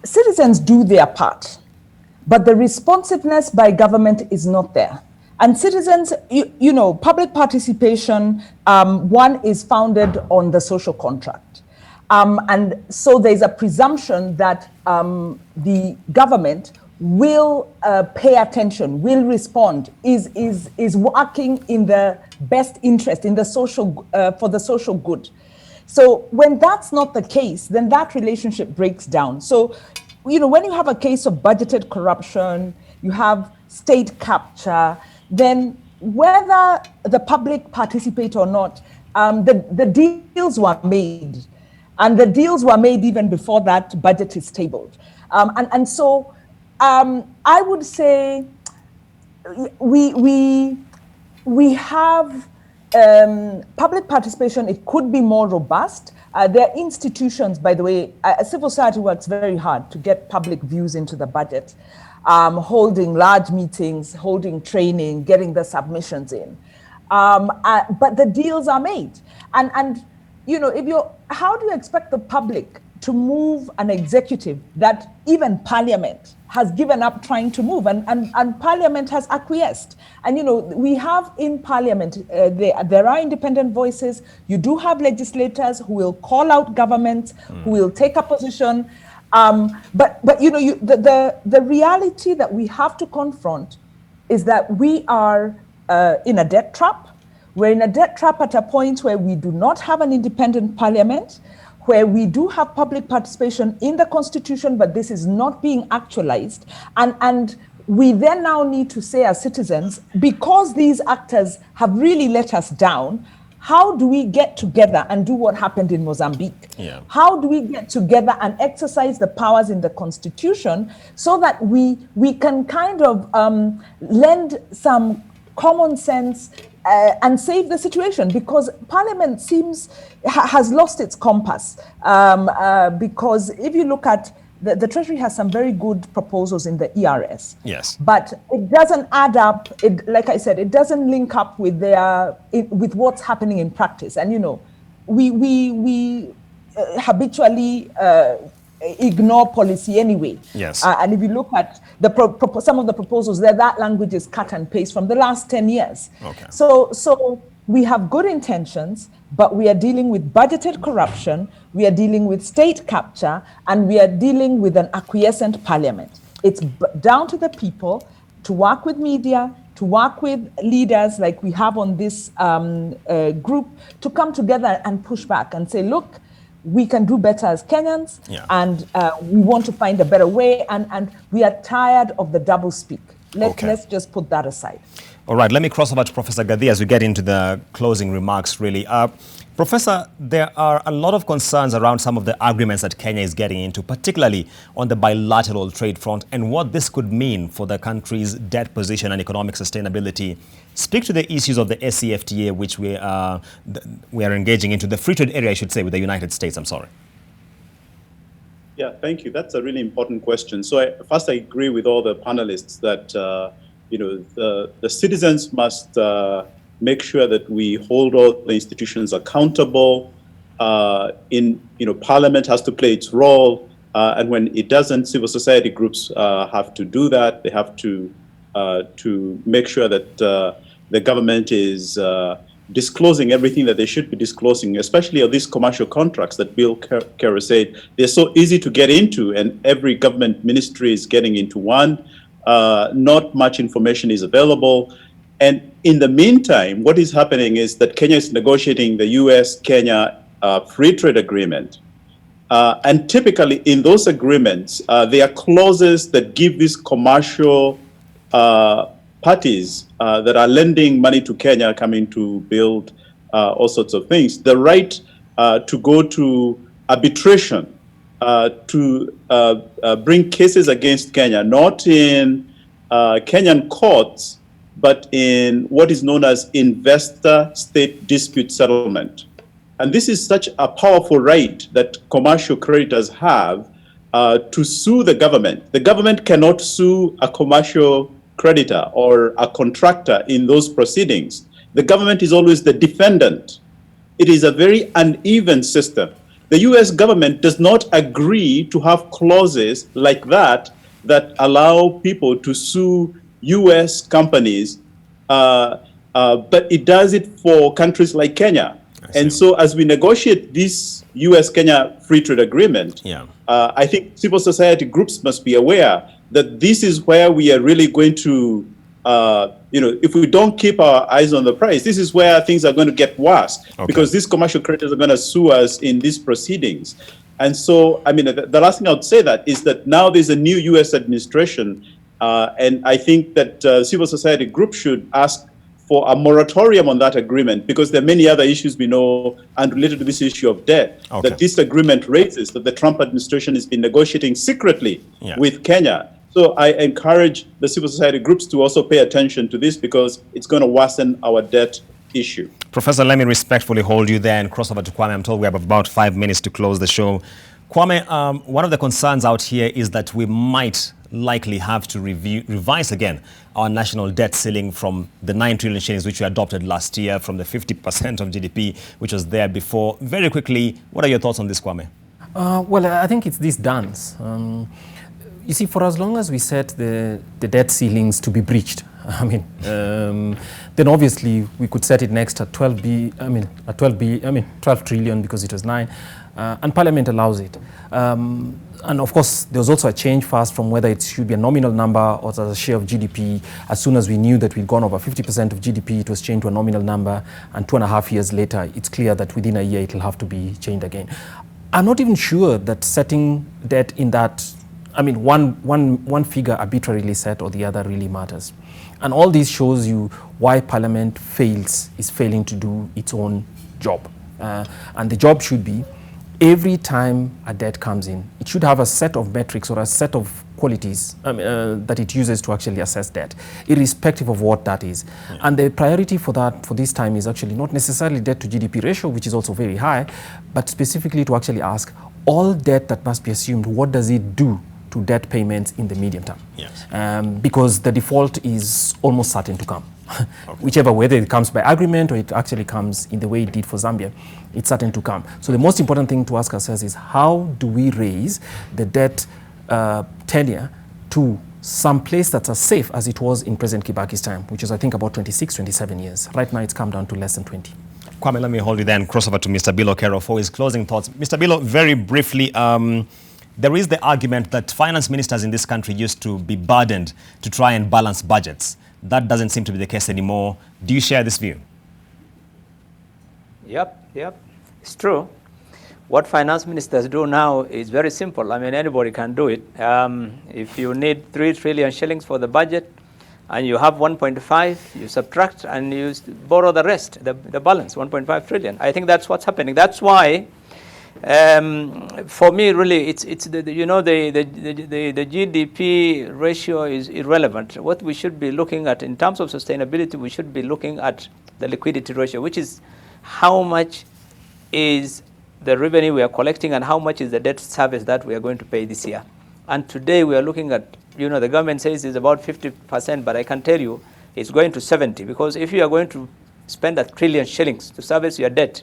citizens do their part. But the responsiveness by government is not there. And citizens, public participation, one is founded on the social contract. And so there's a presumption that the government will pay attention, will respond, is working in the best interest, in the social, for the social good. So when that's not the case, then that relationship breaks down. So when you have a case of budgeted corruption, you have state capture, then whether the public participate or not, the deals were made. And the deals were made even before that budget is tabled. So I would say we have public participation. It could be more robust. There are institutions, by the way, civil society works very hard to get public views into the budget, holding large meetings, holding training, getting the submissions in. But the deals are made. And how do you expect the public to move an executive that even Parliament has given up trying to move, and Parliament has acquiesced? And we have in Parliament, there are independent voices. You do have legislators who will call out governments, who will take a position. But the reality that we have to confront is that we are in a debt trap. We're in a debt trap at a point where we do not have an independent Parliament, where we do have public participation in the Constitution, but this is not being actualized. And we then now need to say as citizens, because these actors have really let us down, how do we get together and do what happened in Mozambique? How do we get together and exercise the powers in the Constitution so that we can kind of lend some common sense and save the situation? Because Parliament has lost its compass. Because if you look at the Treasury has some very good proposals in the ERS. Yes. But it doesn't add up. Like I said, it doesn't link up with with what's happening in practice. And we habitually ignore policy anyway. Yes. And if you look at some of the proposals there, that language is cut and paste from the last 10 years. Okay. So we have good intentions, but we are dealing with budgeted corruption, we are dealing with state capture, and we are dealing with an acquiescent parliament. It's down to the people to work with media, to work with leaders like we have on this group, to come together and push back and say, look, we can do better as Kenyans, and we want to find a better way, and we are tired of the double speak. Let's just put that aside. All right, let me cross over to Professor Gadhi as we get into the closing remarks, really. Professor, there are a lot of concerns around some of the agreements that Kenya is getting into, particularly on the bilateral trade front, and what this could mean for the country's debt position and economic sustainability. Speak to the issues of the SCFTA, which we are engaging into, the free trade area, I should say, with the United States. I'm sorry. Yeah, thank you. That's a really important question. So first, I agree with all the panelists that the citizens must make sure that we hold all the institutions accountable. Parliament has to play its role, and when it doesn't, civil society groups have to do that. They have to make sure that the government is disclosing everything that they should be disclosing, especially of these commercial contracts that Bill Kerr said. They're so easy to get into, and every government ministry is getting into one. Not much information is available. And in the meantime, what is happening is that Kenya is negotiating the US-Kenya free trade agreement. And typically in those agreements, there are clauses that give these commercial parties that are lending money to Kenya, coming to build all sorts of things, the right to go to arbitration, to bring cases against Kenya, not in Kenyan courts, but in what is known as investor-state dispute settlement. And this is such a powerful right that commercial creditors have to sue the government. The government cannot sue a commercial creditor or a contractor in those proceedings. The government is always the defendant. It is a very uneven system. The US government does not agree to have clauses like that that allow people to sue US companies, but it does it for countries like Kenya. And so as we negotiate this US-Kenya free trade agreement, I think civil society groups must be aware that this is where we are really going to, if we don't keep our eyes on the price, this is where things are going to get worse, because these commercial creditors are going to sue us in these proceedings. And so, I mean, the last thing I would say that is that now there's a new US administration, and I think that civil society groups should ask for a moratorium on that agreement, because there are many other issues we know unrelated to this issue of debt that this agreement raises, that the Trump administration has been negotiating secretly with Kenya. So I encourage the civil society groups to also pay attention to this, because it's going to worsen our debt issue. Professor, let me respectfully hold you there and cross over to Kwame. I'm told we have about 5 minutes to close the show. Kwame, one of the concerns out here is that we might likely have to revise again our national debt ceiling from the 9 trillion shillings which we adopted last year, from the 50% of GDP which was there before. Very quickly, what are your thoughts on this, Kwame? Well, I think it's this dance. You see, for as long as we set the debt ceilings to be breached, I mean, then obviously we could set it next at 12 trillion because it was 9, and Parliament allows it. And of course, there was also a change fast from whether it should be a nominal number or as a share of GDP. As soon as we knew that we'd gone over 50% of GDP, it was changed to a nominal number, and 2.5 years later, it's clear that within a year it'll have to be changed again. I'm not even sure that setting debt in that, I mean, one figure arbitrarily set or the other really matters. And all this shows you why Parliament is failing to do its own job. And the job should be, every time a debt comes in, it should have a set of metrics or a set of qualities that it uses to actually assess debt, irrespective of what that is. And the priority for that, for this time, is actually not necessarily debt to GDP ratio, which is also very high, but specifically to actually ask, all debt that must be assumed, what does it do to debt payments in the medium term? Yes. Because the default is almost certain to come. Whichever, whether it comes by agreement or it actually comes in the way it did for Zambia, it's certain to come. So the most important thing to ask ourselves is how do we raise the debt tenure to some place that's as safe as it was in President Kibaki's time, which is I think about 26, 27 years. Right now it's come down to less than 20. Kwame, let me hold you then, cross over to Mr. Bill Okero for his closing thoughts. Mr. Bill, very briefly, there is the argument that finance ministers in this country used to be burdened to try and balance budgets. That doesn't seem to be the case anymore. Do you share this view? Yep. It's true. What finance ministers do now is very simple. I mean, anybody can do it. If you need 3 trillion shillings for the budget and you have 1.5, you subtract and you borrow the rest, the balance, 1.5 trillion. I think that's what's happening. That's why, for me, really, it's the GDP ratio is irrelevant. What we should be looking at in terms of sustainability, we should be looking at the liquidity ratio, which is how much is the revenue we are collecting and how much is the debt service that we are going to pay this year. And today we are looking at, the government says it's about 50%, but I can tell you it's going to 70, because if you are going to spend 1 trillion shillings to service your debt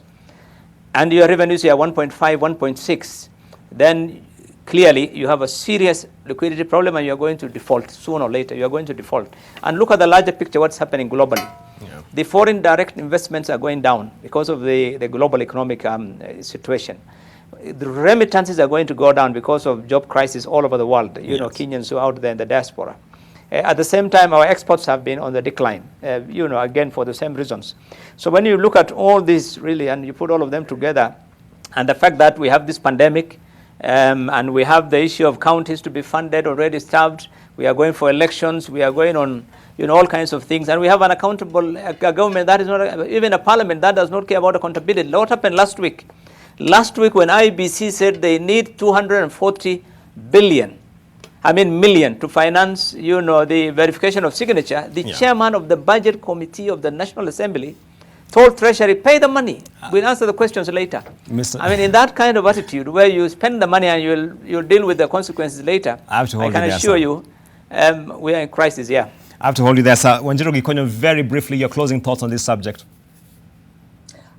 and your revenues are 1.5, 1.6, then clearly you have a serious liquidity problem and you are going to default sooner or later. You are going to default. And look at the larger picture, what's happening globally. Yeah. The foreign direct investments are going down because of the global economic situation. The remittances are going to go down because of job crisis all over the world. Kenyans who are out there in the diaspora. At the same time, our exports have been on the decline, again, for the same reasons. So when you look at all this, really, and you put all of them together, and the fact that we have this pandemic, and we have the issue of counties to be funded, already starved, we are going for elections, we are going on, all kinds of things, and we have an accountable government that is not, even a parliament that does not care about accountability. What happened last week? Last week when IBC said they need 240 million to finance, the verification of signature, the chairman of the budget committee of the National Assembly told Treasury, pay the money. We'll answer the questions later. In that kind of attitude where you spend the money and you'll deal with the consequences later, I can assure you we are in crisis, I have to hold you there, sir. Wanjiru Gikonyo, very briefly, your closing thoughts on this subject.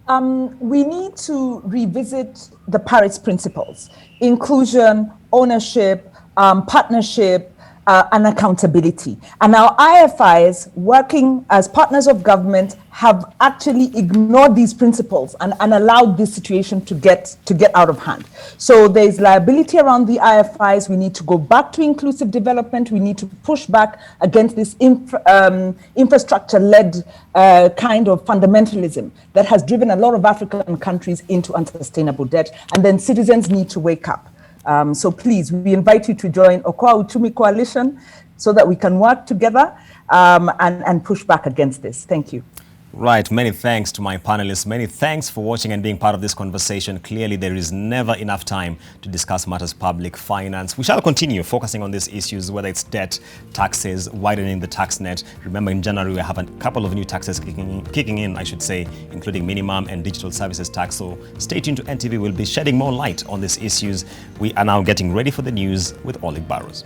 We need to revisit the Paris principles: inclusion, ownership, partnership, and accountability. And our IFIs, working as partners of government, have actually ignored these principles and allowed this situation to get out of hand. So there's liability around the IFIs. We need to go back to inclusive development. We need to push back against this infrastructure-led kind of fundamentalism that has driven a lot of African countries into unsustainable debt. And then citizens need to wake up. So please, we invite you to join Okoa Uchumi Coalition so that we can work together and push back against this. Thank you. Right. Many thanks to my panelists. Many thanks for watching and being part of this conversation. Clearly, there is never enough time to discuss matters public finance. We shall continue focusing on these issues, whether it's debt, taxes, widening the tax net. Remember, in January, we have a couple of new taxes kicking in, including minimum and digital services tax. So stay tuned to NTV. We'll be shedding more light on these issues. We are now getting ready for the news with Olive Barrows.